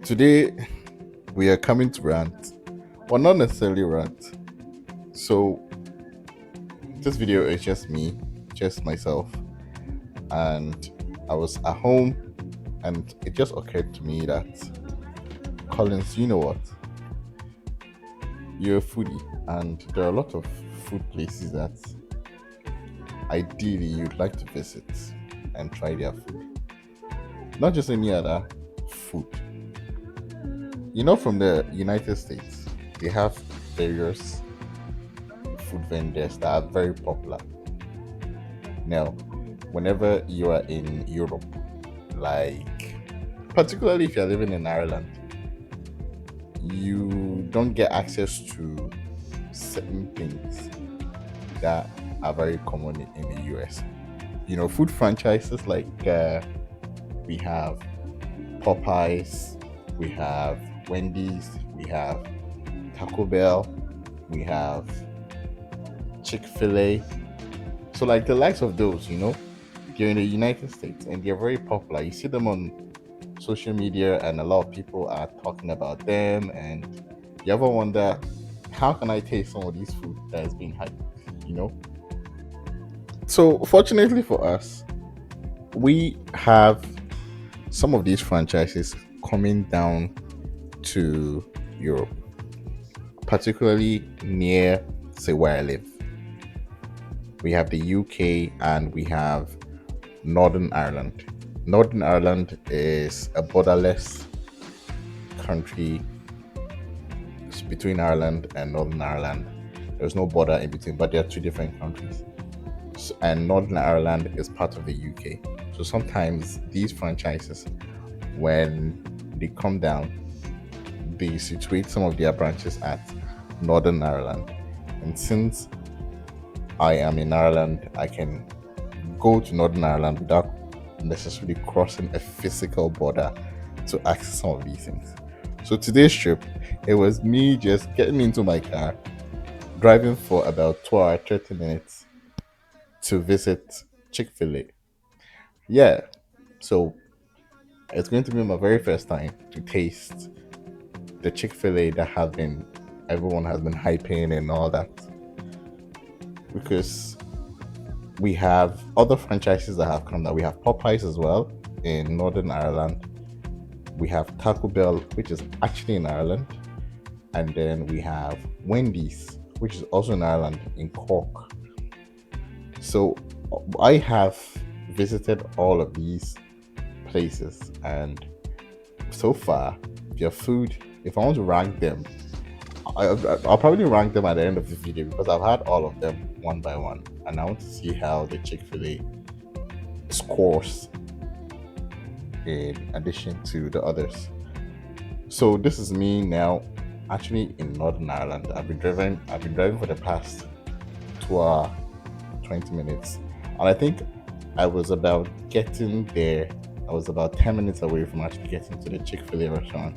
Today we are coming to rant, well, not necessarily rant. So this video is just me, just myself, and I was at home, and it just occurred to me that Collins, you know what? You're a foodie, and there are a lot of food places that ideally you'd like to visit and try their food. Not just any other food. From the United States, they have various food vendors that are very popular. Now, whenever you are in Europe, like particularly if you're living in Ireland, you don't get access to certain things that are very common in the US. Food franchises like we have Popeyes, we have Wendy's, we have Taco Bell, we have Chick-Fil-A. So like the likes of those, they're in the United States and they're very popular. You see them on social media and a lot of people are talking about them, and you ever wonder, how can I taste some of these food that is being hyped? You know? So fortunately for us, we have some of these franchises coming down to Europe, particularly near, say, where I live. We have the UK and we have Northern Ireland. Northern Ireland is a borderless country between Ireland and Northern Ireland. There's no border in between, but they are two different countries. And Northern Ireland is part of the UK. So sometimes these franchises, when they come down, they situate some of their branches at Northern Ireland. And since I am in Ireland, I can go to Northern Ireland without necessarily crossing a physical border to access some of these things. So today's trip, it was me just getting into my car, driving for about 2 hours, 30 minutes to visit Chick-fil-A. Yeah, so it's going to be my very first time to taste the Chick-fil-A that everyone has been hyping and all that. Because we have other franchises that have come down. We have Popeyes as well in Northern Ireland. We have Taco Bell, which is actually in Ireland. And then we have Wendy's, which is also in Ireland, in Cork. So I have visited all of these places, and so far, their food, if I want to rank them, I'll probably rank them at the end of the video because I've had all of them one by one, and I want to see how the Chick-fil-A scores in addition to the others. So this is me now, actually in Northern Ireland. I've been driving for the past 2 hours, 20 minutes, and I think I was about getting there. I was about 10 minutes away from actually getting to the Chick-fil-A restaurant,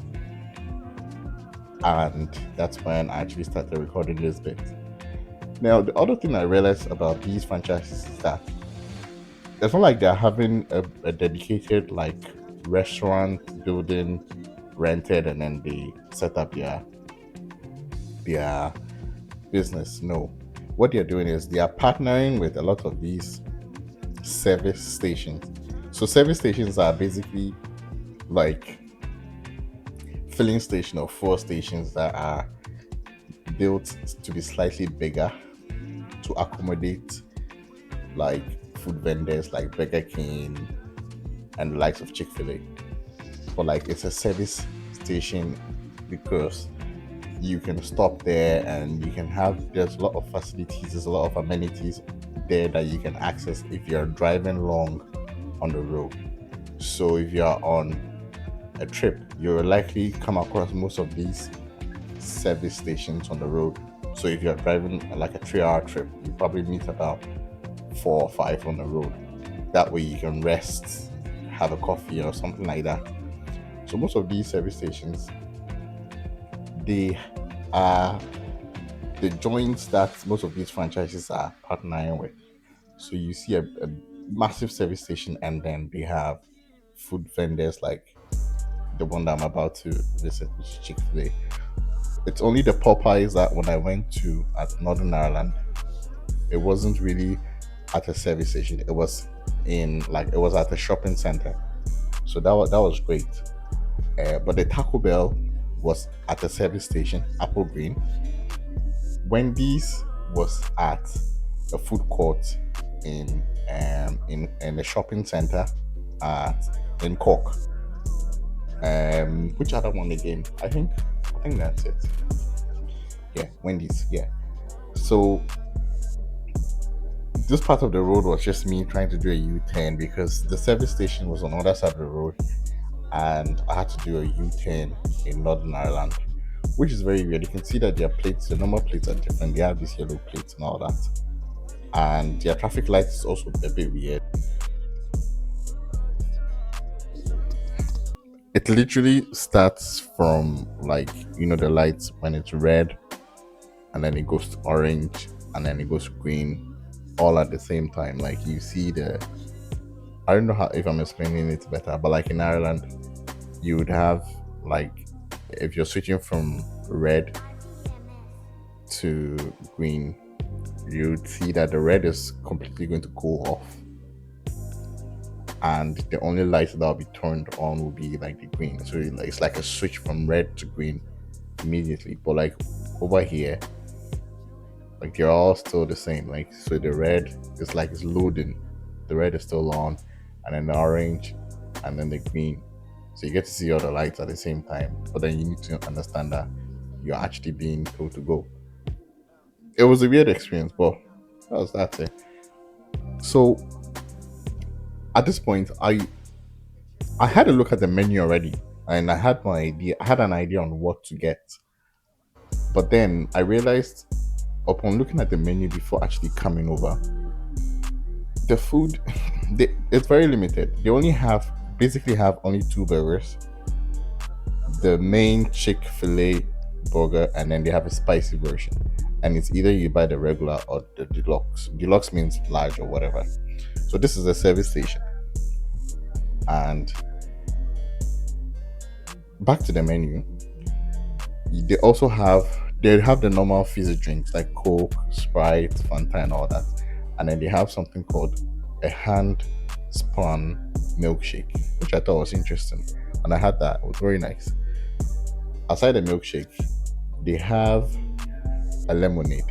and that's when I actually started recording this bit. Now, the other thing I realized about these franchises is that it's not like they're having a dedicated like restaurant building rented and then they set up their business. No, what they're doing is they are partnering with a lot of these service stations. So service stations are basically like filling station or fuel stations that are built to be slightly bigger to accommodate like food vendors like Burger King and the likes of Chick-fil-A. But like it's a service station because you can stop there and you can there's a lot of facilities, there's a lot of amenities there that you can access if you're driving long on the road. So if you're on a trip, you'll likely come across most of these service stations on the road. So if you're driving like a 3 hour trip, you probably meet about 4 or 5 on the road. That way you can rest, have a coffee or something like that. So most of these service stations, they are the joints that most of these franchises are partnering with. So you see a massive service station, and then they have food vendors like the one that I'm about to visit, which is Chick-Fil-A. It's only the Popeyes that when I went to at Northern Ireland, it wasn't really at a service station. It was it was at a shopping center. So that was great. But the Taco Bell was at a service station, Apple Green. Wendy's was at a food court in a shopping center at in Cork. Which other one again? I think that's it. Yeah, Wendy's. Yeah. So this part of the road was just me trying to do a U-turn because the service station was on the other side of the road, and I had to do a U-turn in Northern Ireland, which is very weird. You can see that their plates, the normal plates are different. They have these yellow plates and all that, and their traffic light is also a bit weird. It literally starts from the lights when it's red, and then it goes to orange, and then it goes to green, all at the same time. Like you see the, I don't know how if I'm explaining it better, but like in Ireland, you would have like if you're switching from red to green, you'd see that the red is completely going to go off, and the only light that will be turned on will be like the green. So it's like a switch from red to green immediately. But like over here, like they're all still the same. Like so, the red is like it's loading. The red is still on, and then the orange, and then the green. So you get to see all the lights at the same time. But then you need to understand that you're actually being told to go. It was a weird experience, but that's it. So at this point, I had a look at the menu already, and I had my idea. I had an idea on what to get, but then I realized upon looking at the menu before actually coming over, the food it's very limited. They only have basically have only two burgers, the main Chick-Fil-A burger, and then they have a spicy version. And it's either you buy the regular or the deluxe. Deluxe means large or whatever. So this is a service station. And back to the menu, they also have the normal fizzy drinks like Coke, Sprite, Fanta, and all that. And then they have something called a hand spun milkshake, which I thought was interesting. And I had that. It was very nice. Aside the milkshake, they have a lemonade.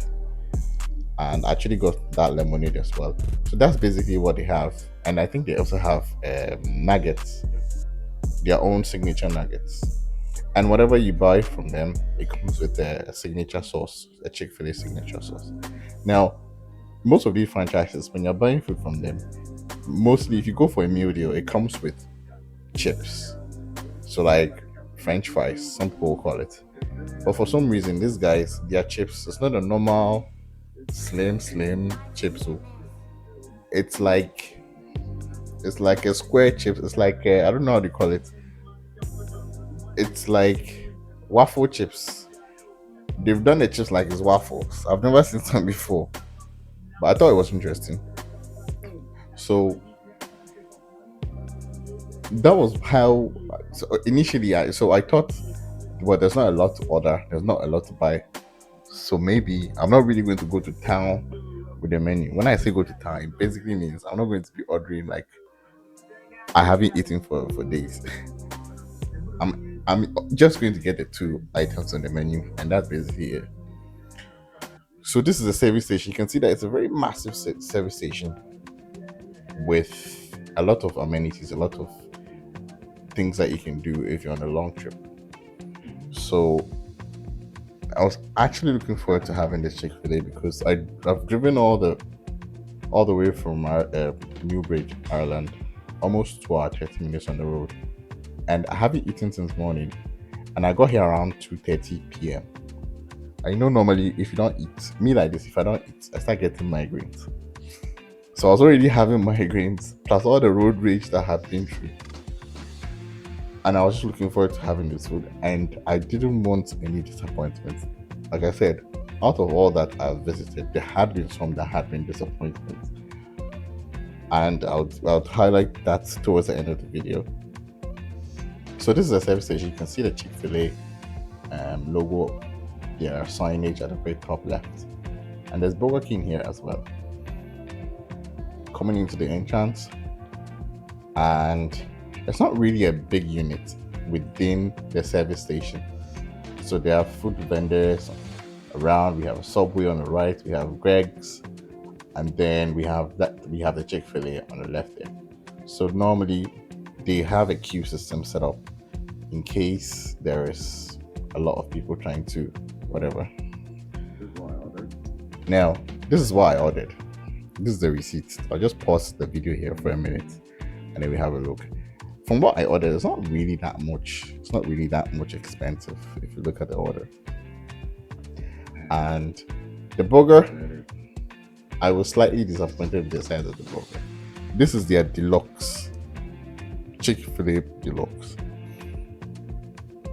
And I actually got that lemonade as well. So that's basically what they have. And I think they also have nuggets, their own signature nuggets. And whatever you buy from them, it comes with a signature sauce, a Chick-fil-A signature sauce. Now, most of these franchises, when you're buying food from them, mostly if you go for a meal deal, it comes with chips. So like French fries, some people call it. But for some reason, these guys, their chips, it's not a normal slim chips. So it's like a square chips. It's like I don't know how to call it. It's like waffle chips. They've done the chips like it's waffles. I've never seen some before, but I thought it was interesting. So that was how. So initially, I thought, well, there's not a lot to order. There's not a lot to buy. So maybe I'm not really going to go to town with the menu. When I say go to town, it basically means I'm not going to be ordering like I haven't eaten for days. I'm just going to get the two items on the menu, and that's basically it. So this is a service station. You can see that it's a very massive service station with a lot of amenities, a lot of things that you can do if you're on a long trip. So I was actually looking forward to having this Chick-fil-A because I've driven all the way from Newbridge, Ireland, almost 2 hours 30 minutes on the road, and I haven't eaten since morning, and I got here around 2:30 p.m. I know normally if you don't eat me like this, if I don't eat, I start getting migraines. So I was already having migraines plus all the road rage that I had been through, and I was just looking forward to having this food, and I didn't want any disappointments. Like I said, out of all that I've visited, there had been some that had been disappointments, and I would highlight that towards the end of the video. So this is a service station. You can see the Chick-Fil-A logo, their signage at the very top left, and there's Burger King here as well. Coming into the entrance, and it's not really a big unit within the service station. So there are food vendors around. We have a Subway on the right. We have Greg's, and then we have the Chick-Fil-A on the left there. So normally they have a queue system set up in case there is a lot of people trying to whatever. This is what I ordered. Now, this is what I ordered. This is the receipt. I'll just pause the video here for a minute and then we have a look. From what I ordered, it's not really that much. It's not really that much expensive if you look at the order. And the burger, I was slightly disappointed with the size of the burger. This is their deluxe, Chick-Fil-A deluxe.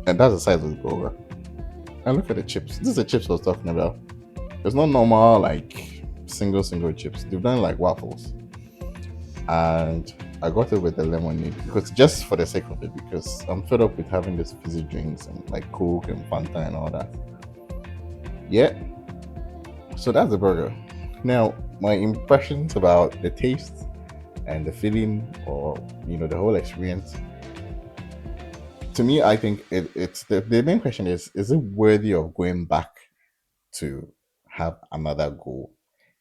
And that's the size of the burger. And look at the chips. This is the chips I was talking about. It's not normal like single chips. They've done like waffles. And I got it with the lemonade because just for the sake of it, because I'm fed up with having these fizzy drinks and like Coke and Fanta and all that. Yeah. So that's the burger. Now, my impressions about the taste and the feeling, or the whole experience. To me, I think it's the main question is it worthy of going back to have another go?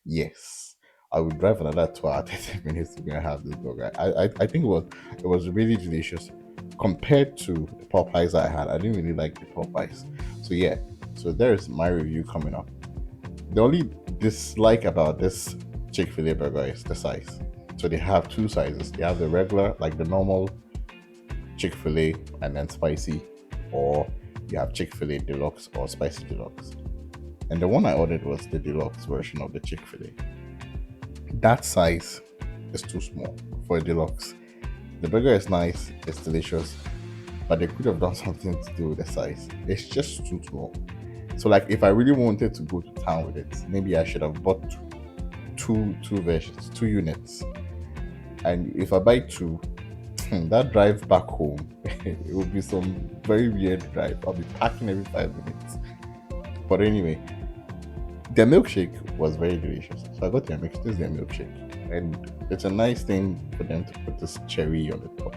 Yes. I would drive another 12 30 minutes to go and have this burger. I think it was really delicious compared to the Popeyes I had. I didn't really like the Popeyes. So yeah, so there's my review coming up. The only dislike about this Chick-fil-A burger is the size. So they have two sizes. They have the regular, like the normal Chick-fil-A and then spicy, or you have Chick-fil-A deluxe or spicy deluxe. And the one I ordered was the deluxe version of the Chick-fil-A. That size is too small for a deluxe. The burger is nice, it's delicious, but they could have done something to do with the size. It's just too small. So like if I really wanted to go to town with it, maybe I should have bought two versions, 2 units. And if I buy 2, that drive back home, it would be some very weird drive. I'll be packing every 5 minutes. But anyway, their milkshake was very delicious. So I got their mix. This is their milkshake. And it's a nice thing for them to put this cherry on the top.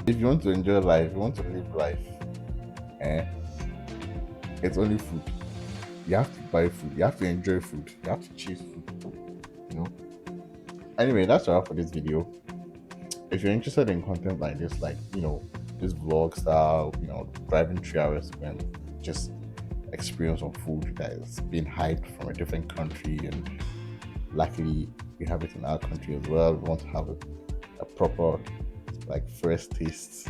If you want to enjoy life, you want to live life, it's only food. You have to buy food. You have to enjoy food. You have to choose food. Anyway, that's all for this video. If you're interested in content like this, like this vlog style, driving 3 hours and just experience on food that is being hyped from a different country, and luckily we have it in our country as well. We want to have a proper like first taste.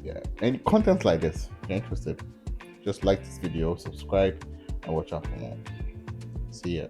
Yeah, any content like this, if you're interested, just like this video, subscribe, and watch out for more. See ya.